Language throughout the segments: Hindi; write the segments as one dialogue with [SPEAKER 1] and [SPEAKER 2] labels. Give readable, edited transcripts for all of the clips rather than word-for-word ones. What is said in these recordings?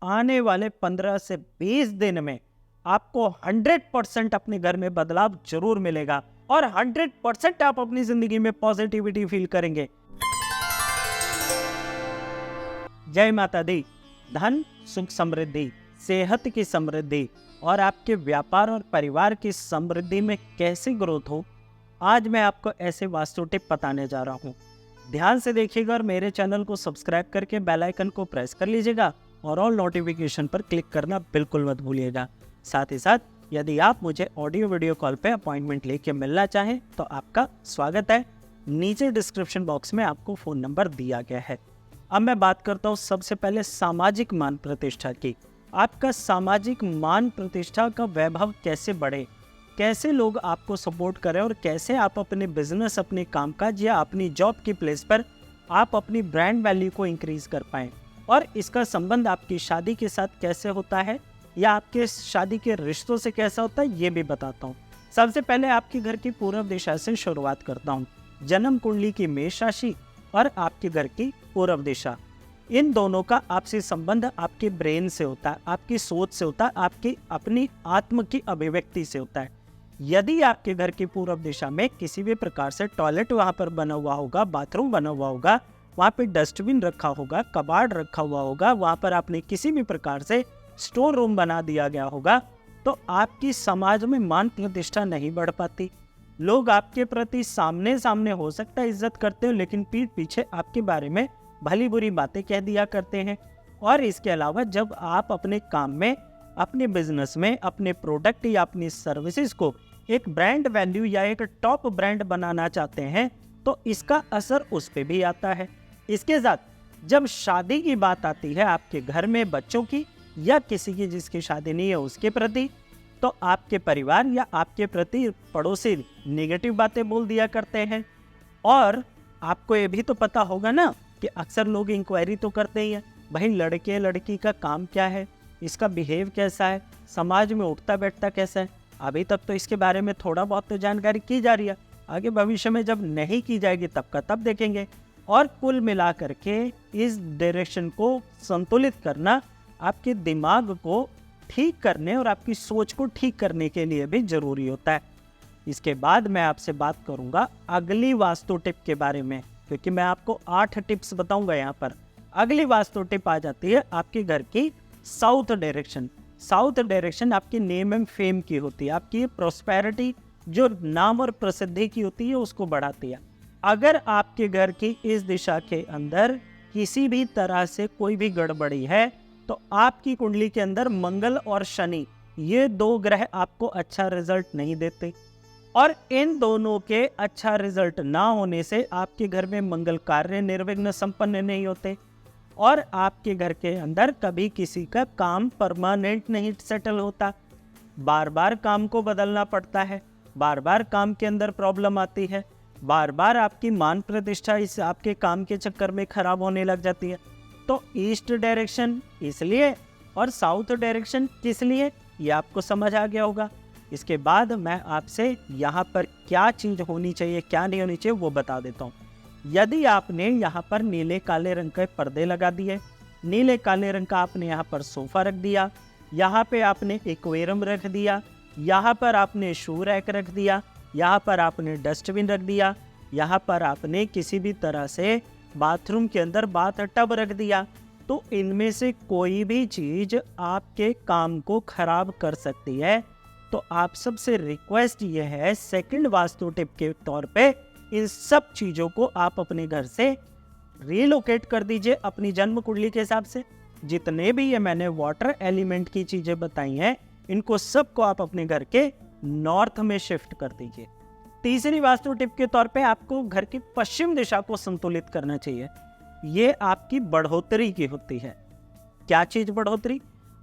[SPEAKER 1] आने वाले 15 से 20 दिन में आपको 100% अपने घर में बदलाव जरूर मिलेगा और 100% आप अपनी जिंदगी में पॉजिटिविटी फील करेंगे। जय माता दी। धन, सुख, समृद्धि, सेहत की समृद्धि और आपके व्यापार और परिवार की समृद्धि में कैसे ग्रोथ हो, आज मैं आपको ऐसे वास्तु टिप बताने जा रहा हूँ। ध्यान से देखिएगा और मेरे चैनल को सब्सक्राइब करके बेल आइकन को प्रेस कर लीजिएगा और ऑल नोटिफिकेशन पर क्लिक करना बिल्कुल मत भूलिएगा। साथ ही साथ यदि आप मुझे ऑडियो वीडियो कॉल पे अपॉइंटमेंट लेके मिलना चाहें तो आपका स्वागत है। नीचे डिस्क्रिप्शन बॉक्स में आपको फ़ोन नंबर दिया गया है। अब मैं बात करता हूँ सबसे पहले सामाजिक मान प्रतिष्ठा की। आपका सामाजिक मान प्रतिष्ठा का वैभव कैसे बढ़े, कैसे लोग आपको सपोर्ट करें और कैसे आप अपने बिजनेस, अपने कामकाज या अपनी जॉब की प्लेस पर आप अपनी ब्रांड वैल्यू को इंक्रीज कर पाएं, और इसका संबंध आपकी शादी के साथ कैसे होता है या आपके शादी के रिश्तों से कैसा होता है, ये भी बताता हूँ। सबसे पहले आपके घर की पूर्व दिशा से शुरुआत करता हूँ। जन्म कुंडली की मेष राशि और आपके घर की पूर्व दिशा, इन दोनों का आपसी संबंध आपके ब्रेन से होता है, आपकी सोच से होता है, आपकी अपनी आत्म की अभिव्यक्ति से होता है। यदि आपके घर की पूर्व दिशा में किसी भी प्रकार से टॉयलेट वहाँ पर बना हुआ होगा, बाथरूम बना हुआ होगा, वहाँ पे डस्टबिन रखा होगा, कबाड़ रखा हुआ होगा, वहाँ पर आपने किसी भी प्रकार से स्टोर रूम बना दिया गया होगा, तो आपकी समाज में मान प्रतिष्ठा नहीं बढ़ पाती। लोग आपके प्रति सामने सामने हो सकता है इज्जत करते हो, लेकिन पीठ पीछे आपके बारे में भली बुरी बातें कह दिया करते हैं। और इसके अलावा जब आप अपने काम में, अपने बिजनेस में, अपने प्रोडक्ट या अपनी सर्विसेज को एक ब्रांड वैल्यू या एक टॉप ब्रांड बनाना चाहते हैं, तो इसका असर उस पर भी आता है। इसके साथ जब शादी की बात आती है आपके घर में बच्चों की या किसी की जिसकी शादी नहीं है उसके प्रति, तो आपके परिवार या आपके प्रति पड़ोसी नेगेटिव बातें बोल दिया करते हैं। और आपको ये भी तो पता होगा ना कि अक्सर लोग इंक्वायरी तो करते ही हैं, भाई लड़के लड़की का काम क्या है, इसका बिहेव कैसा है, समाज में उठता बैठता कैसा है। अभी तक तो इसके बारे में थोड़ा बहुत तो जानकारी की जा रही है, आगे भविष्य में जब नहीं की जाएगी तब का तब देखेंगे। और कुल मिला करके इस डायरेक्शन को संतुलित करना आपके दिमाग को ठीक करने और आपकी सोच को ठीक करने के लिए भी जरूरी होता है। इसके बाद मैं आपसे बात करूंगा अगली वास्तु टिप के बारे में, क्योंकि मैं आपको 8 टिप्स बताऊंगा यहाँ पर। अगली वास्तु टिप आ जाती है आपके घर की साउथ डायरेक्शन। साउथ डायरेक्शन आपकी नेम एंड फेम की होती है, आपकी प्रोस्पेरिटी जो नाम और प्रसिद्धि की होती है उसको बढ़ाती है। अगर आपके घर की इस दिशा के अंदर किसी भी तरह से कोई भी गड़बड़ी है, तो आपकी कुंडली के अंदर मंगल और शनि, ये 2 ग्रह आपको अच्छा रिजल्ट नहीं देते, और इन दोनों के अच्छा रिजल्ट ना होने से आपके घर में मंगल कार्य निर्विघ्न संपन्न नहीं होते, और आपके घर के अंदर कभी किसी का काम परमानेंट नहीं सेटल होता। बार बार काम को बदलना पड़ता है, बार बार काम के अंदर प्रॉब्लम आती है, बार बार आपकी मान प्रतिष्ठा इस आपके काम के चक्कर में खराब होने लग जाती है। तो ईस्ट डायरेक्शन इसलिए और साउथ डायरेक्शन किस लिए, ये आपको समझ आ गया होगा। इसके बाद मैं आपसे यहाँ पर क्या चीज़ होनी चाहिए, क्या नहीं होनी चाहिए, वो बता देता हूँ। यदि आपने यहाँ पर नीले काले रंग के पर्दे लगा दिए, नीले काले रंग का आपने यहाँ पर सोफा रख दिया, यहाँ पे आपने एक्वेरियम रख दिया, यहाँ पर आपने शू रैक रख दिया, यहाँ पर आपने डस्टबिन रख दिया, यहाँ पर आपने किसी भी तरह से बाथरूम के अंदर बाथ टब रख दिया, तो इनमें से कोई भी चीज़ आपके काम को खराब कर सकती है। तो आप सबसे रिक्वेस्ट ये है, सेकंड वास्तु टिप के तौर पे इन सब चीज़ों को आप अपने घर से रिलोकेट कर दीजिए अपनी जन्म कुंडली के हिसाब से। जितने भी ये मैंने वाटर एलिमेंट की चीज़ें बताई हैं, इनको सबको आप अपने घर के नॉर्थ में शिफ्ट कर दीजिए। तीसरी वास्तु टिप के तौर पे आपको घर की पश्चिम दिशा को संतुलित करना चाहिए। ये आपकी बढ़ोतरी की होती है। क्या चीज़ बढ़ोतरी?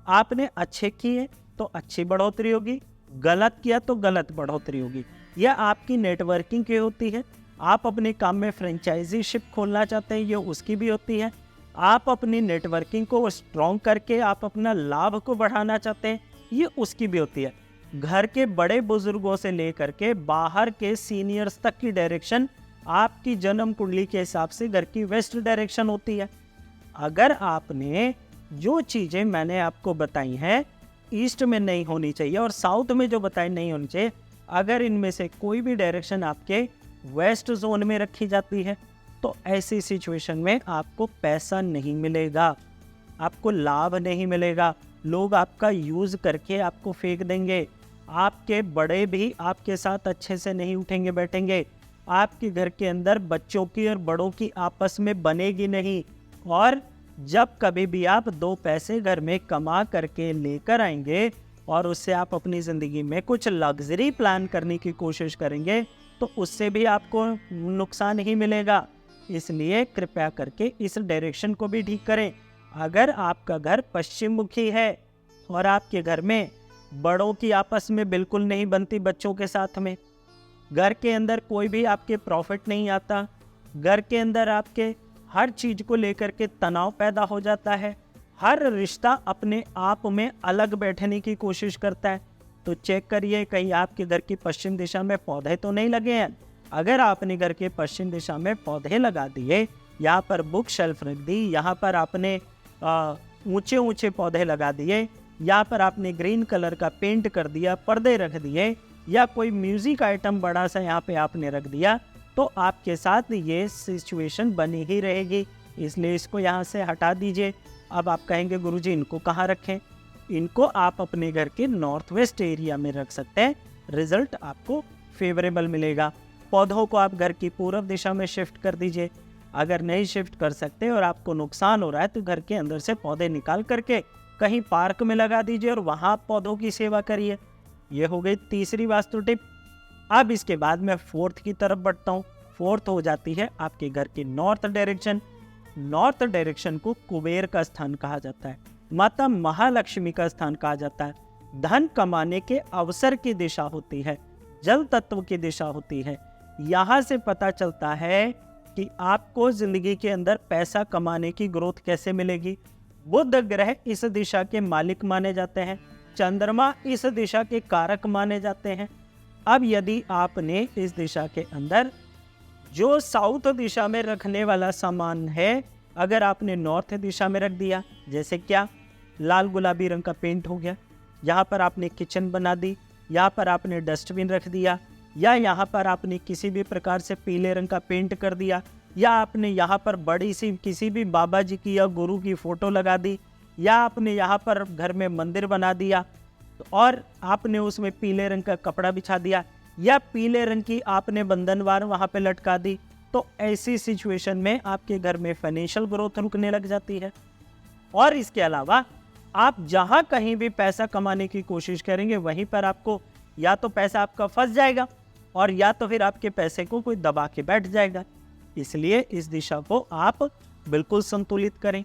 [SPEAKER 1] आपने अच्छे किए तो अच्छी बढ़ोतरी होगी, गलत किया तो गलत बढ़ोतरी होगी। यह आपकी नेटवर्किंग की होती है। आप अपने काम में फ्रेंचाइजीशिप खोलना चाहते हैं, ये उसकी भी होती है। आप अपनी नेटवर्किंग को स्ट्रॉन्ग करके आप अपना लाभ को बढ़ाना चाहते हैं, ये उसकी भी होती है। घर के बड़े बुजुर्गों से लेकर के बाहर के सीनियर्स तक की डायरेक्शन आपकी जन्म कुंडली के हिसाब से घर की वेस्ट डायरेक्शन होती है। अगर आपने जो चीज़ें मैंने आपको बताई हैं ईस्ट में नहीं होनी चाहिए और साउथ में जो बताई नहीं होनी चाहिए, अगर इनमें से कोई भी डायरेक्शन आपके वेस्ट जोन में रखी जाती है तो ऐसी सिचुएशन में आपको पैसा नहीं मिलेगा, आपको लाभ नहीं मिलेगा। लोग आपका यूज़ करके आपको फेंक देंगे। आपके बड़े भी आपके साथ अच्छे से नहीं उठेंगे बैठेंगे। आपके घर के अंदर बच्चों की और बड़ों की आपस में बनेगी नहीं। और जब कभी भी आप 2 पैसे घर में कमा करके लेकर आएंगे और उससे आप अपनी ज़िंदगी में कुछ लग्जरी प्लान करने की कोशिश करेंगे तो उससे भी आपको नुकसान ही मिलेगा। इसलिए कृपया करके इस डायरेक्शन को भी ठीक करें। अगर आपका घर पश्चिम मुखी है और आपके घर में बड़ों की आपस में बिल्कुल नहीं बनती बच्चों के साथ में, घर के अंदर कोई भी आपके प्रॉफिट नहीं आता, घर के अंदर आपके हर चीज़ को लेकर के तनाव पैदा हो जाता है, हर रिश्ता अपने आप में अलग बैठने की कोशिश करता है, तो चेक करिए कहीं आपके घर की पश्चिम दिशा में पौधे तो नहीं लगे हैं। अगर आपने घर के पश्चिम दिशा में पौधे लगा दिए, यहाँ पर बुक शेल्फ रख दी, यहाँ पर आपने ऊंचे ऊंचे पौधे लगा दिए, यहाँ पर आपने ग्रीन कलर का पेंट कर दिया, पर्दे रख दिए, या कोई म्यूजिक आइटम बड़ा सा यहाँ पे आपने रख दिया, तो आपके साथ ये सिचुएशन बनी ही रहेगी। इसलिए इसको यहाँ से हटा दीजिए। अब आप कहेंगे गुरुजी इनको कहाँ रखें? इनको आप अपने घर के नॉर्थ वेस्ट एरिया में रख सकते हैं, रिजल्ट आपको फेवरेबल मिलेगा। पौधों को आप घर की पूर्व दिशा में शिफ्ट कर दीजिए। अगर नहीं शिफ्ट कर सकते और आपको नुकसान हो रहा है तो घर के अंदर से पौधे निकाल करके कहीं पार्क में लगा दीजिए और वहाँ पौधों की सेवा करिए। ये हो गई तीसरी वास्तु टिप। अब इसके बाद मैं फोर्थ की तरफ बढ़ता हूँ। फोर्थ हो जाती है आपके घर की नॉर्थ डायरेक्शन। नॉर्थ डायरेक्शन को कुबेर का स्थान कहा जाता है, माता महालक्ष्मी का स्थान कहा जाता है। धन कमाने के अवसर की दिशा होती है, जल तत्व की दिशा होती है। यहाँ से पता चलता है कि आपको जिंदगी के अंदर पैसा कमाने की ग्रोथ कैसे मिलेगी। बुध ग्रह इस दिशा के मालिक माने जाते हैं, चंद्रमा इस दिशा के कारक माने जाते हैं। अब यदि आपने इस दिशा के अंदर जो साउथ दिशा में रखने वाला सामान है, अगर आपने नॉर्थ दिशा में रख दिया, जैसे क्या लाल गुलाबी रंग का पेंट हो गया, यहाँ पर आपने किचन बना दी, यहाँ पर आपने डस्टबिन रख दिया, या यहाँ पर आपने किसी भी प्रकार से पीले रंग का पेंट कर दिया, या आपने यहाँ पर बड़ी सी किसी भी बाबा जी की या गुरु की फोटो लगा दी, या आपने यहाँ पर घर में मंदिर बना दिया और आपने उसमें पीले रंग का कपड़ा बिछा दिया, या पीले रंग की आपने बंधनवार वहाँ पे लटका दी, तो ऐसी सिचुएशन में आपके घर में फाइनेंशियल ग्रोथ रुकने लग जाती है। और इसके अलावा आप जहाँ कहीं भी पैसा कमाने की कोशिश करेंगे वहीं पर आपको या तो पैसा आपका फंस जाएगा और या तो फिर आपके पैसे को कोई दबा के बैठ जाएगा। इसलिए इस दिशा को आप बिल्कुल संतुलित करें।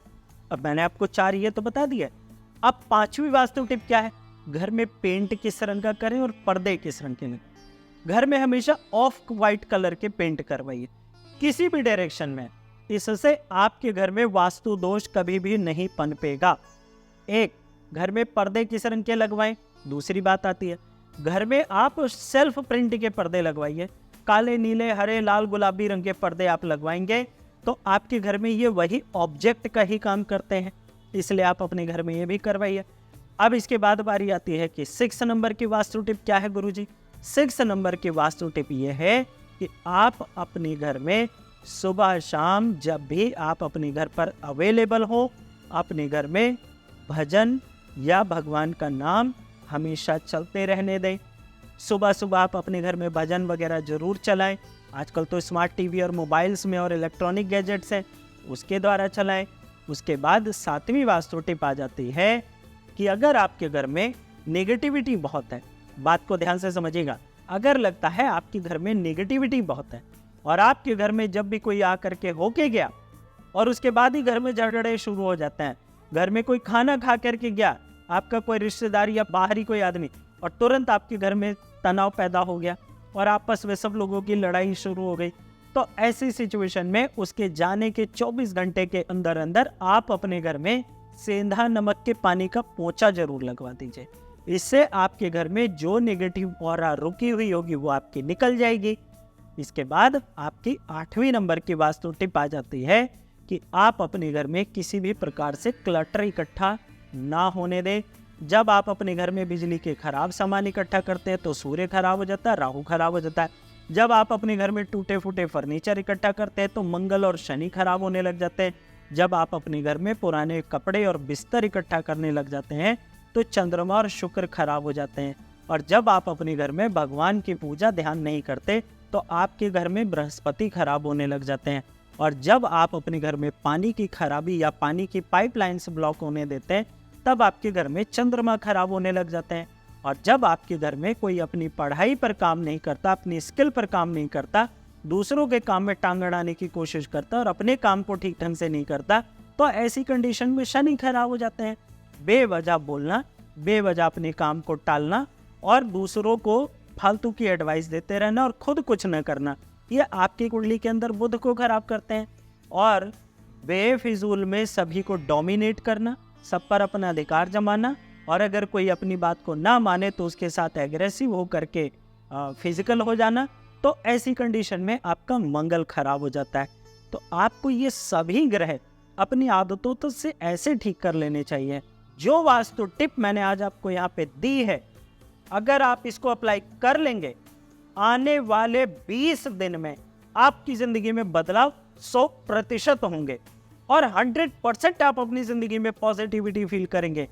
[SPEAKER 1] अब मैंने आपको 4 ये तो बता दिया। अब 5वीं वास्तु टिप क्या है? घर में पेंट किस रंग का करें और पर्दे किस रंग के लगें। घर में हमेशा ऑफ वाइट कलर के पेंट करवाइए किसी भी डायरेक्शन में। इससे आपके घर में वास्तु दोष कभी भी नहीं पनपेगा। एक, घर में पर्दे किस रंग के लगवाएं। दूसरी बात आती है, घर में आप सेल्फ प्रिंट के पर्दे लगवाइए। काले, नीले, हरे, लाल, गुलाबी रंग के पर्दे आप लगवाएंगे तो आपके घर में ये वही ऑब्जेक्ट का ही काम करते हैं, इसलिए आप अपने घर में ये भी करवाइए। अब इसके बाद बारी आती है कि 6 नंबर की वास्तु टिप क्या है गुरुजी? 6 नंबर की वास्तु टिप ये है कि आप अपने घर में सुबह शाम जब भी आप अपने घर पर अवेलेबल हो, अपने घर में भजन या भगवान का नाम हमेशा चलते रहने दें। सुबह सुबह आप अपने घर में भजन वगैरह जरूर चलाएं। आजकल तो स्मार्ट टीवी और मोबाइल्स में और इलेक्ट्रॉनिक गैजेट्स हैं, उसके द्वारा चलाएं। उसके बाद 7वीं वास्तु टिप आ जाती है कि अगर आपके घर में नेगेटिविटी बहुत है, बात को ध्यान से समझिएगा, अगर लगता है आपके घर में नेगेटिविटी बहुत है और आपके घर में जब भी कोई आ करके होके गया और उसके बाद ही घर में झगड़े शुरू हो जाते हैं, घर में कोई खाना खा करके गया, आपका कोई रिश्तेदार या बाहरी कोई आदमी, और तुरंत आपके घर में तनाव पैदा हो गया और आपस में सब लोगों की लड़ाई शुरू हो गई, तो ऐसी सिचुएशन में उसके जाने के 24 घंटे के अंदर अंदर आप अपने घर में सेंधा नमक के पानी का पोंछा जरूर लगवा दीजिए। इससे आपके घर में जो नेगेटिव ऑरा रुकी हुई होगी वो आपकी निकल जाएगी। इसके बाद आपकी 8वीं नंबर की वास्तु टिप आ जाती है कि आप अपने घर में किसी भी प्रकार से क्लटर इकट्ठा ना होने दें। जब आप अपने घर में बिजली के खराब सामान इकट्ठा करते हैं तो सूर्य खराब हो जाता है, राहु खराब हो जाता है। जब आप अपने घर में टूटे फूटे फर्नीचर इकट्ठा करते हैं तो मंगल और शनि खराब होने लग जाते हैं। जब आप अपने घर में पुराने कपड़े और बिस्तर इकट्ठा करने लग जाते हैं तो चंद्रमा और शुक्र खराब हो जाते हैं। और जब आप अपने घर में भगवान की पूजा ध्यान नहीं करते तो आपके घर में बृहस्पति खराब होने लग जाते हैं। और जब आप अपने घर में पानी की खराबी या पानी की पाइपलाइंस ब्लॉक होने देते हैं तब आपके घर में चंद्रमा खराब होने लग जाते हैं। और जब आपके घर में कोई अपनी पढ़ाई पर काम नहीं करता, अपनी स्किल पर काम नहीं करता, दूसरों के काम में टांग अड़ाने की कोशिश करता और अपने काम को ठीक ढंग से नहीं करता, तो ऐसी कंडीशन में शनि खराब हो जाते हैं। बेवजह बोलना, बेवजह अपने काम को टालना और दूसरों को फालतू की एडवाइस देते रहना और खुद कुछ न करना, ये आपकी कुंडली के अंदर बुध को खराब करते हैं। और बेफिजूल में सभी को डोमिनेट करना, सब पर अपना अधिकार जमाना, और अगर कोई अपनी बात को ना माने तो उसके साथ एग्रेसिव हो करके फिजिकल हो जाना, तो ऐसी कंडीशन में आपका मंगल खराब हो जाता है। तो आपको ये सभी ग्रह अपनी आदतों तो से ऐसे ठीक कर लेने चाहिए। जो वास्तु टिप मैंने आज आपको यहाँ पे दी है, अगर आप इसको अप्लाई कर लेंगे, आने वाले 20 दिन में आपकी जिंदगी में बदलाव 100% होंगे और 100% आप अपनी जिंदगी में पॉजिटिविटी फील करेंगे।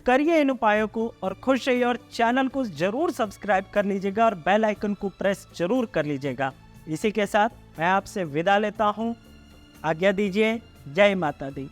[SPEAKER 1] करिए इन उपायों को और खुश रहिए, और चैनल को जरूर सब्सक्राइब कर लीजिएगा और बेल आइकन को प्रेस जरूर कर लीजिएगा। इसी के साथ मैं आपसे विदा लेता हूँ, आज्ञा दीजिए। जय माता दी।